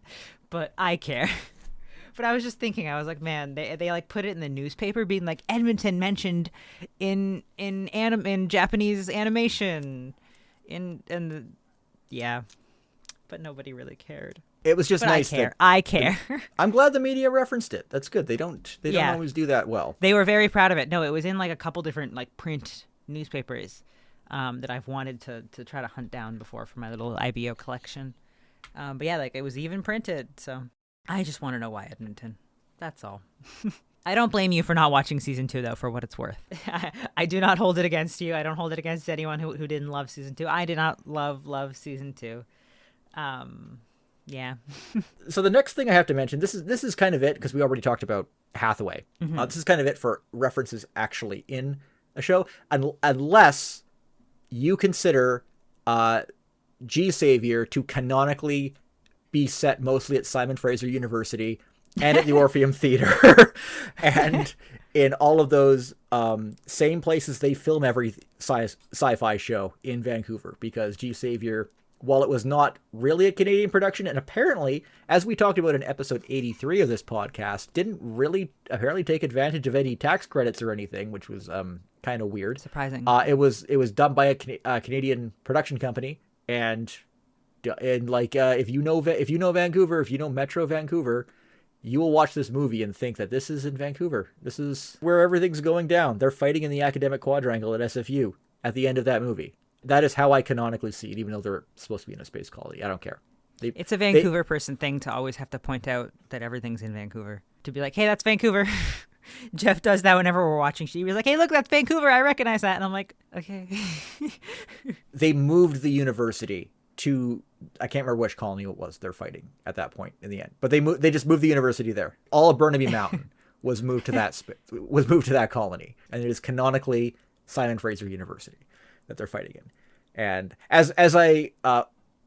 But I care. But I was just thinking, I was like, man, they put it in the newspaper being Edmonton mentioned in Japanese animation but nobody really cared. It was just nice. I care. I'm glad the media referenced it. That's good. They don't always do that well. They were very proud of it. No, it was in a couple different print newspapers that I've wanted to try to hunt down before for my little IBO collection. But yeah, it was even printed. So I just want to know why Edmonton. That's all. I don't blame you for not watching season 2, though, for what it's worth. I do not hold it against you. I don't hold it against anyone who didn't love season 2. I did not love season 2. Yeah. So the next thing I have to mention, this is kind of it, because we already talked about Hathaway. This is kind of it for references actually in a show, unless you consider G Savior to canonically be set mostly at Simon Fraser University and at the Orpheum Theater, and in all of those same places they film every sci-fi show in Vancouver, because G Savior, while it was not really a Canadian production, and apparently, as we talked about in episode 83 of this podcast, didn't really apparently take advantage of any tax credits or anything, which was kind of weird. Surprising. It was done by a Canadian production company, and like if you know Vancouver, if you know Metro Vancouver, you will watch this movie and think that this is in Vancouver. This is where everything's going down. They're fighting in the academic quadrangle at SFU at the end of that movie. That is how I canonically see it, even though they're supposed to be in a space colony. I don't care. It's a Vancouver person thing to always have to point out that everything's in Vancouver. To be like, hey, that's Vancouver. Jeff does that whenever we're watching. He was like, hey, look, that's Vancouver. I recognize that. And I'm like, okay. They moved the university to, I can't remember which colony it was they're fighting at that point in the end. But they just moved the university there. All of Burnaby Mountain was moved to that colony. And it is canonically Simon Fraser University that they're fighting in. And as I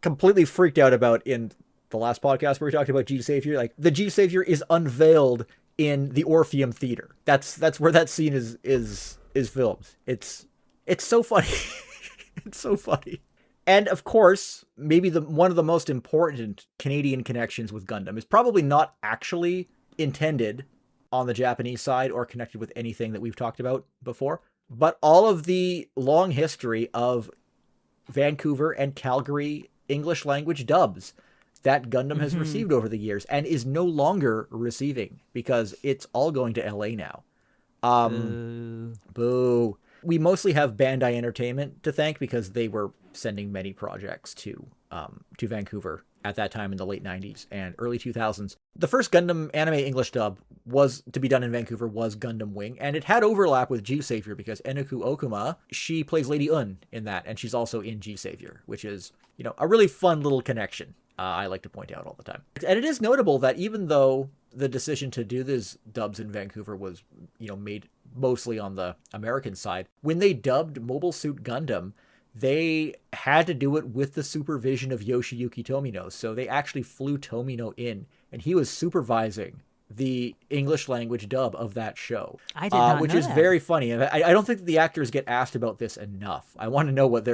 completely freaked out about in the last podcast where we talked about G Savior, like the G Savior is unveiled in the Orpheum Theater. That's where that scene is filmed. It's so funny. It's so funny. And of course, maybe one of the most important Canadian connections with Gundam is probably not actually intended on the Japanese side or connected with anything that we've talked about before, but all of the long history of Vancouver and Calgary English language dubs that Gundam has received over the years and is no longer receiving, because it's all going to LA now. Boo. We mostly have Bandai Entertainment to thank, because they were sending many projects to Vancouver at that time in the late 90s and early 2000s. The first Gundam anime English dub was to be done in Vancouver was Gundam Wing, and it had overlap with G Savior because Enoku Okuma, she plays Lady Un in that, and she's also in G Savior, which is, a really fun little connection. I like to point out all the time. And it is notable that even though the decision to do these dubs in Vancouver was, made mostly on the American side, when they dubbed Mobile Suit Gundam, they had to do it with the supervision of Yoshiyuki Tomino. So they actually flew Tomino in, and he was supervising the English language dub of that show. I did not which know is that. very funny. I don't think the actors get asked about this enough. I want to know what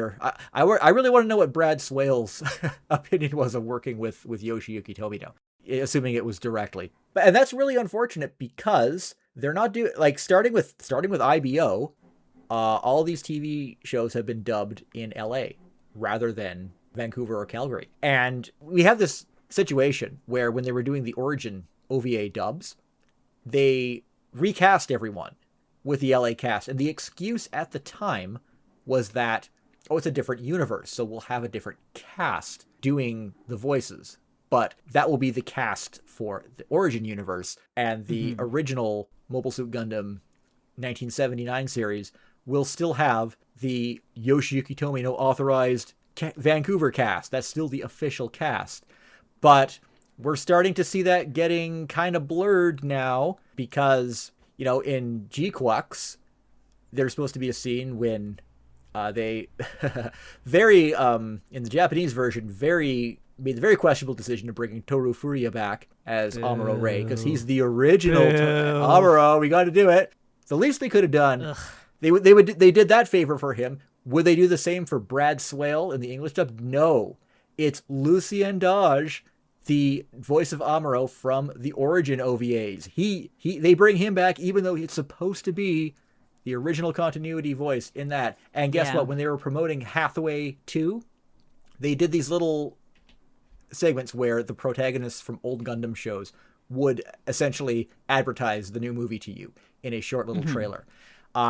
I really want to know what Brad Swale's opinion was of working with Yoshiyuki Tomino, assuming it was directly. And that's really unfortunate, because they're not doing, like, starting with IBO, all these TV shows have been dubbed in LA rather than Vancouver or Calgary. And we have this situation where when they were doing the Origin OVA dubs, they recast everyone with the LA cast. And the excuse at the time was that, it's a different universe, so we'll have a different cast doing the voices. But that will be the cast for the Origin universe, and the original Mobile Suit Gundam 1979 series will still have the Yoshiyuki Tomino authorized Vancouver cast. That's still the official cast. But we're starting to see that getting kind of blurred now, because, in G-Quux, there's supposed to be a scene when they very, in the Japanese version, made the very questionable decision of bringing Toru Furuya back as Amuro Ray, because he's the original Amuro. We got to do it. It's the least they could have done. Ugh. They did that favor for him. Would they do the same for Brad Swale in the English dub? No. It's Lucien Dodge, the voice of Amuro from the Origin OVAs. They bring him back, even though it's supposed to be the original continuity voice in that. And guess what? When they were promoting Hathaway 2, they did these little segments where the protagonists from old Gundam shows would essentially advertise the new movie to you in a short little trailer.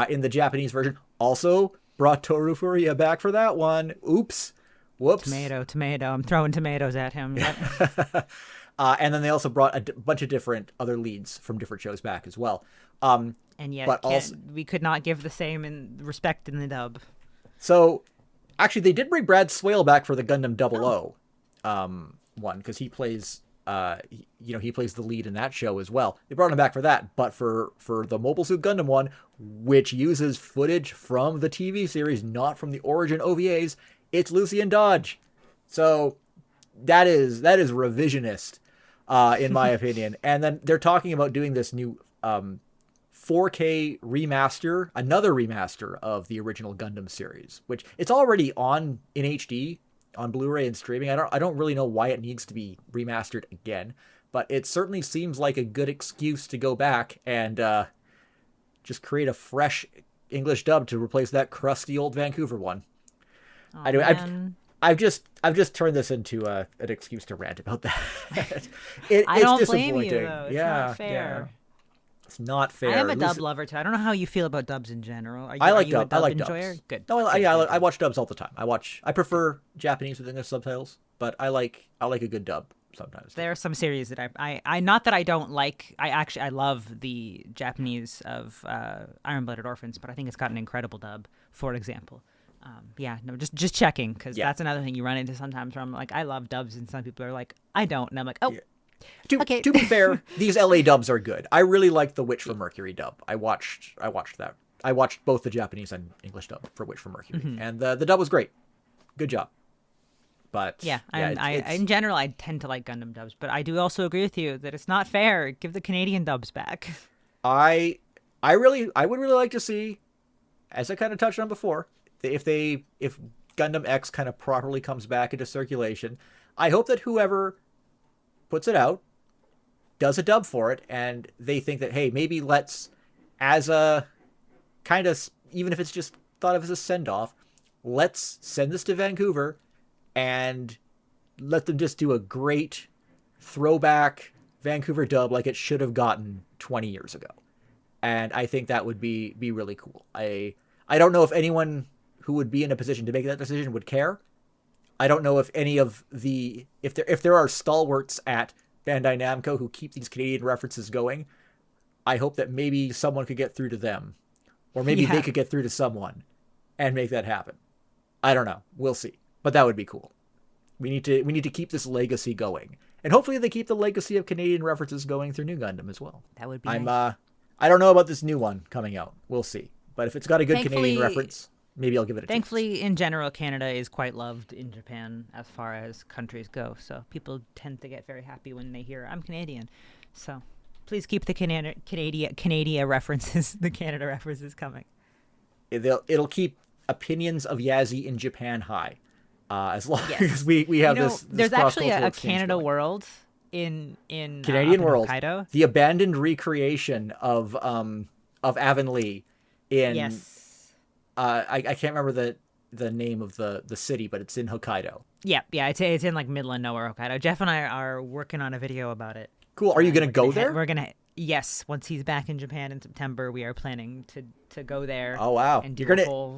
In the Japanese version, also brought Toru Furuya back for that one. Oops. Whoops. Tomato. I'm throwing tomatoes at him. Yep. And then they also brought a bunch of different other leads from different shows back as well. And yet, but also, we could not give the same respect in the dub. So, actually, they did bring Brad Swale back for the Gundam 00 one, because he plays, he plays the lead in that show as well. They brought him back for that, but for the Mobile Suit Gundam one, which uses footage from the TV series, not from the origin OVAs, it's Lucien Dodge. So that is revisionist, in my opinion. And then they're talking about doing this new 4K remaster, another remaster of the original Gundam series, which it's already on in HD on Blu-ray and streaming. I don't really know why it needs to be remastered again, but it certainly seems like a good excuse to go back and just create a fresh English dub to replace that crusty old Vancouver one. Oh, Anyway, I've just turned this into an excuse to rant about that. I don't it's blame you, disappointing. though. It's yeah, not fair. Yeah. It's not fair. I am a dub lover too. I don't know how you feel about dubs in general. Are you, I like are you dub. a dub I like enjoyer? dubs. Good. No, Good. I watch dubs all the time. I prefer Japanese with English subtitles, but I like a good dub sometimes. There are some series that I not that I don't like. I love the Japanese of Iron Blooded Orphans, but I think it's got an incredible dub. For example, just checking, because that's another thing you run into sometimes. Where I'm like, I love dubs, and some people are like, I don't, and I'm like, oh. Yeah. Okay. To be fair, these LA dubs are good. I really like the Witch from Mercury dub. I watched that. I watched both the Japanese and English dub for Witch from Mercury, and the dub was great. Good job. But in general, I tend to like Gundam dubs, but I do also agree with you that it's not fair. Give the Canadian dubs back. I would really like to see, as I kind of touched on before, if Gundam X kind of properly comes back into circulation. I hope that whoever puts it out does a dub for it, and they think that, hey, maybe let's, as a kind of, even if it's just thought of as a send-off, let's send this to Vancouver and let them just do a great throwback Vancouver dub like it should have gotten 20 years ago. And I think that would be really cool. I don't know if anyone who would be in a position to make that decision would care. I don't know if any of if there are stalwarts at Bandai Namco who keep these Canadian references going. I hope that maybe someone could get through to them, or maybe they could get through to someone and make that happen. I don't know. We'll see. But that would be cool. We need to keep this legacy going, and hopefully they keep the legacy of Canadian references going through New Gundam as well. That would be nice. I don't know about this new one coming out. We'll see. But if it's got a good Canadian reference, maybe I'll give it a chance. Thankfully, in general, Canada is quite loved in Japan as far as countries go. So people tend to get very happy when they hear, I'm Canadian. So please keep the Canada references, the Canada references coming. It'll keep opinions of Yazy in Japan high. As long as we have this there's actually a Canada going. World in Canadian World, Hokkaido. The abandoned recreation of Avonlea in I can't remember the name of the city, but it's in Hokkaido. Yeah, it's in like middle of nowhere Hokkaido. Jeff and I are working on a video about it. Cool. Are you gonna go there? We're gonna once he's back in Japan in September, we are planning to go there. Oh wow! And do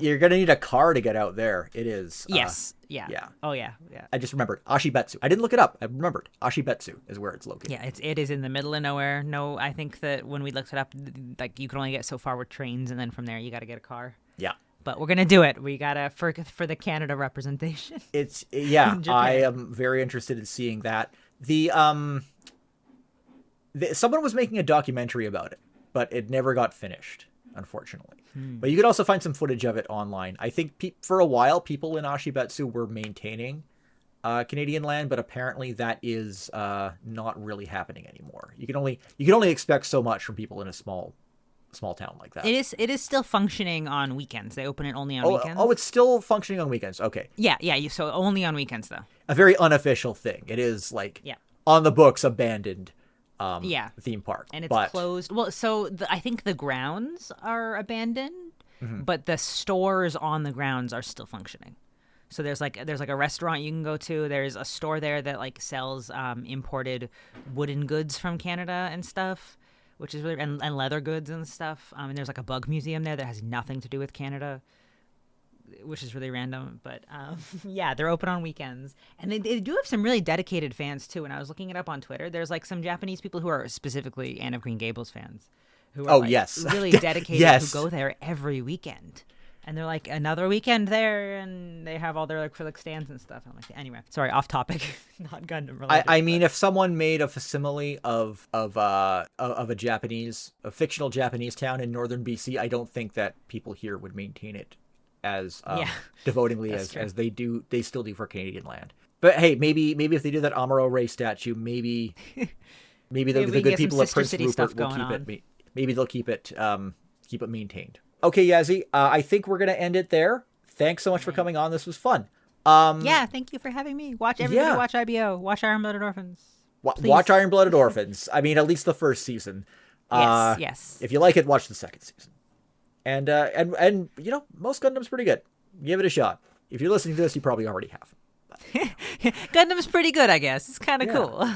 you're gonna need a car to get out there. It is. Yes. Yeah. Oh yeah. I just remembered Ashibetsu. I didn't look it up. I remembered Ashibetsu is where it's located. Yeah, it is in the middle of nowhere. No, I think that when we looked it up, like you can only get so far with trains, and then from there you got to get a car. Yeah. But we're gonna do it. We gotta for the Canada representation. I am very interested in seeing that. Someone was making a documentary about it, but it never got finished, unfortunately. But you could also find some footage of it online. I think for a while, people in Ashibetsu were maintaining Canadian land, but apparently that is not really happening anymore. You can only expect so much from people in a small town like that. It is still functioning on weekends. They open it only on weekends. Oh, it's still functioning on weekends. Okay. Yeah. So only on weekends though. A very unofficial thing. It is on the books abandoned. Theme park, and it's closed. Well, so I think the grounds are abandoned, but the stores on the grounds are still functioning. So there's like a restaurant you can go to. There's a store there that like sells imported wooden goods from Canada and stuff, which is really and leather goods and stuff. And there's like a bug museum there that has nothing to do with Canada. which is really random. But yeah, they're open on weekends, and they do have some really dedicated fans too. When I was looking it up on Twitter, there's like some Japanese people who are specifically Anne of Green Gables fans, who are really dedicated, who go there every weekend. And they're like, another weekend there, and they have all their acrylic stands and stuff. I'm like, anyway, sorry, off topic, not Gundam related. I mean, if someone made a facsimile of a fictional Japanese town in northern BC, I don't think that people here would maintain it as devotingly as they do. They still do for Canadian land. But hey, maybe if they do that Amuro Ray statue, maybe the good people of Prince Rupert will keep it. Maybe they'll keep it maintained. Okay, Yazy, I think we're going to end it there. Thanks so much for coming on. This was fun. Yeah, thank you for having me. Watch IBO. Watch Iron Blooded Orphans. Watch Iron Blooded Orphans. I mean, at least the first season. Yes. If you like it, watch the second season. And you know, most Gundam's pretty good. Give it a shot. If you're listening to this, you probably already have. Gundam's pretty good, I guess. It's kind of cool.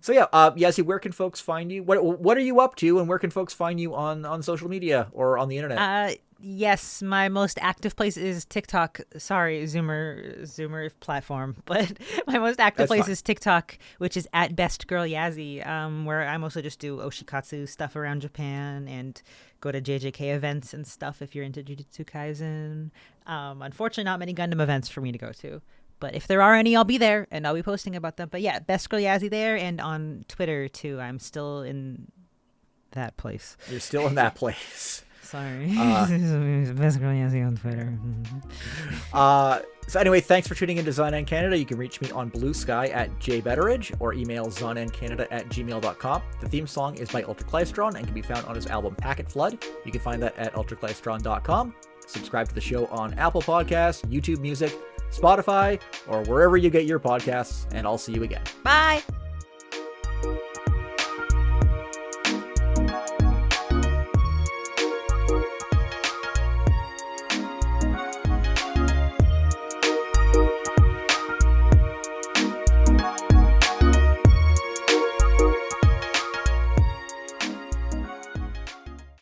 So yeah, Yazy, where can folks find you? What are you up to, and where can folks find you on social media or on the internet? Yes, my most active place is TikTok. Sorry, Zoomer platform, but my most active place is TikTok, which is at Best Girl Yazy, where I mostly just do oshikatsu stuff around Japan and go to JJK events and stuff if you're into Jujutsu Kaisen. Unfortunately, not many Gundam events for me to go to. But if there are any, I'll be there, and I'll be posting about them. But yeah, Best Girl Yazy there, and on Twitter, too. I'm still in that place. You're still in that place. Sorry. Best Girl Yazy on Twitter. So anyway, thanks for tuning in to Zonan Canada. You can reach me on Blue Sky at jbetteridge or email zonancanada@gmail.com. The theme song is by Ultraclystron and can be found on his album Packet Flood. You can find that at ultraclystron.com. Subscribe to the show on Apple Podcasts, YouTube Music, Spotify, or wherever you get your podcasts, and I'll see you again. Bye!